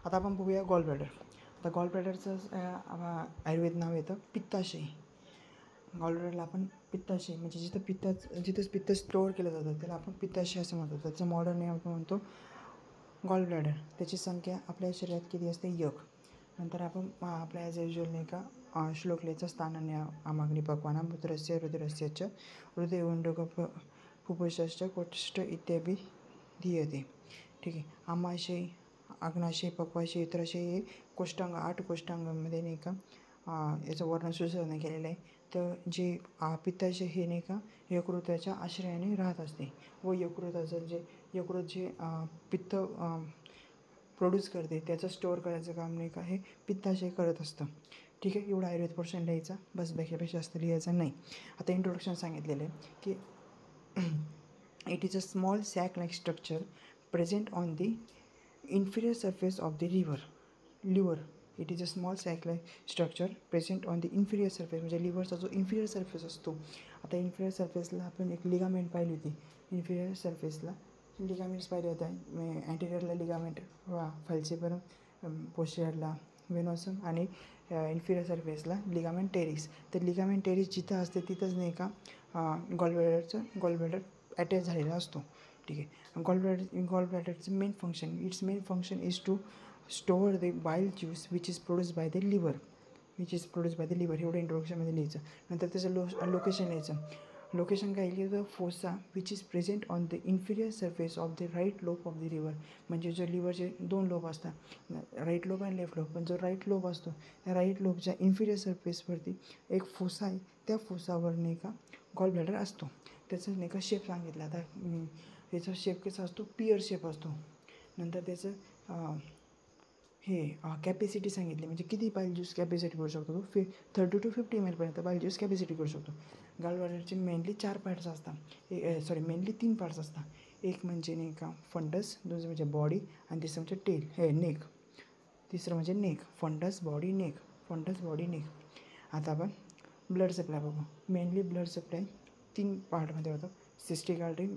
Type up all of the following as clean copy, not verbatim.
आता आपण बघूया गॉल ब्लॅडर. आता गॉल ब्लॅडरचं आयुर्वेद नाव येतं पित्ताशय. गॉल ब्लॅडरला आपण पित्ताशय म्हणजे जिथं पित्त स्टोअर केलं जातं त्याला आपण पित्ताशय असं म्हणतो. त्याचं मॉडर्न नेम आपण म्हणतो गॉल ब्लॅडर. त्याची संख्या आपल्या शरीरात किती असते? 1. नंतर आपण आपल्या ॲज युजल नाही का श्लोकलेचं स्थानान्य आमाग्नी पक्वाना मूत्रस्य रुधिरस्य च हृदय उंडक फुफ्फुसश्च कोष्ठ इत्यादी धीयते. ठीक आहे. आमाशय, आग्नाशय, पक्वाशय, इतराशय हे कोष्टांग 8 कोष्टांगामध्ये नाही का याचं वर्णन सुचवण्यात केलेलं आहे. तर जे पित्ताशय हे नाही का यकृताच्या आश्रयाने राहत असते व यकृताचं यकृत जे पित्त प्रोड्यूस करते त्याचं स्टोअर करायचं काम नाही का हे पित्ताशय करत असतं. ठीक आहे. एवढा आयुर्वेद पोर्शन लिहायचा, बस बाकीपेक्षा जास्त लिहायचं नाही. आता इंट्रोडक्शन सांगितलेलं आहे की it is a small sac like structure present on the inferior surface of the liver. It is a small sac-like structure present on the inferior surface. म्हणजे लिव्हरचा जो इन्फिरियर सरफेस असतो. आता इन्फिरियर सरफेसला आपण एक लिगामेंट पाहिली होती. इन्फिरियर सरफेसला लिगामेंट्स पाहिले होते. अँटेरियरला लिगामेंट फॅल्सिबरम, पोस्टिरियरला वेनोसम आणि इन्फिरियर सरफेसला लिगामेंट टेरिस. तर लिगामेंट टेरिस जिथं असते तिथंच नाही का गॉल ब्लॅडर अटॅच झालेला असतो. ठीक आहे. गॉल ब्लॅडरचं main function is to store the bile juice which is produce by the liver. एवढं इंट्रोडक्शनमध्ये लिहायचं. नंतर त्याचं लोकेशन लिहायचं. लोकेशन काय लिहिलं? Fossa which is present on the inferior surface of the right lobe of the liver. म्हणजे जो लिव्हरचे 2 लोब असतात, राईट लोब आणि लेफ्ट लोब. पण जो राईट लोब असतो त्या राईट लोबच्या इन्फिरियर सरफेसवरती एक फोसा आहे. त्या फोसावर नाही का गॉल ब्लॅडर असतो. त्याचं नाही का शेप सांगितलं. आता त्याचा शेप कसा असतो? पिअर शेप असतो. नंतर त्याचं कॅपॅसिटी सांगितली म्हणजे किती बाईल ज्यूस कॅपॅसिटी करू शकतो तो 30 to 50 ml पर्यंत बाईल ज्यूस कॅपॅसिटी करू शकतो. गॉल ब्लॅडरचे मेनली 4 पार्ट्स असतात. मेनली 3 पार्ट्स असतात. एक म्हणजे नाही का फंडस, दुसरं म्हणजे बॉडी आणि तिसरं म्हणजे नेक. तिसरं म्हणजे नेक. Funds, body, neck. आता आपण ब्लड सप्लाय बघू. मेनली ब्लड सप्लाय 3 पार्टमध्ये होतं. सिस्टिक आर्टरी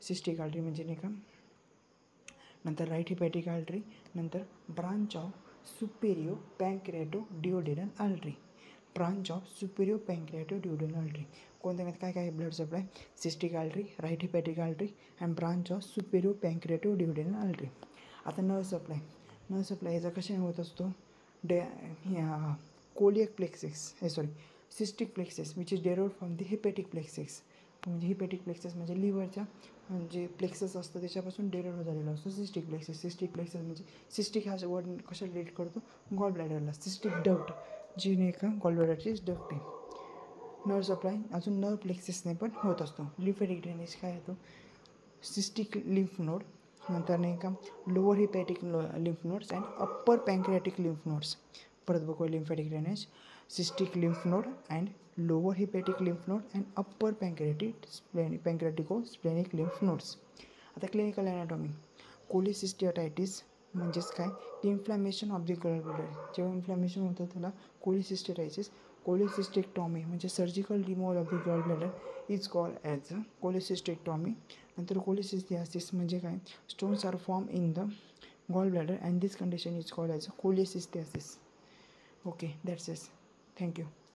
सिस्टिक आर्टरी म्हणजे नाही का, नंतर राईट हिपॅटिक आर्टरी, नंतर branch of superior pancreaticoduodenal artery. कोणत्यामध्ये काय आहे blood supply? Cystic artery, right hepatic artery and branch of superior pancreaticoduodenal artery. आता नर्व सप्लाय याचा कशाने होत असतो? Cystic plexus which is derived from the hepatic plexus. म्हणजे हिपॅटिक प्लेक्सेस म्हणजे लिव्हरच्या जे प्लेक्सेस असतं त्याच्यापासून डेराइव्ड झालेला असतो सिस्टिक प्लेक्सेस म्हणजे सिस्टिक हा वर्ड कशा रिलेट करतो? गॉल ब्लॅडरला. सिस्टिक डक्ट जी नाही का गॉल ब्लॅडरची डक्ट आहे. नर्व सप्लाय अजून नर्व प्लेक्सेसने पण होत असतो. लिम्फॅटिक ड्रेनेज काय येतो? सिस्टिक लिम्फ नोड, नंतर नाही का lower hepatic lymph nodes and upper pancreatic lymph nodes. परत बघू lymphatic drainage, cystic lymph node and lower hepatic lymph node and upper pancreaticosplenic lymph nodes. आता क्लिनिकल ॲनाटॉमी. कोलिसिस्टेटायटिस म्हणजेच काय? Inflammation of the gall bladder. जेव्हा inflammation होतं त्याला cholecystitis. Cholecystectomy म्हणजे surgical removal of the gall bladder is called as a cholecystectomy. नंतर cholecystiasis म्हणजे काय? Stones are form in the gall bladder and this condition is called as a cholecystiasis. Okay, that's it. Thank you.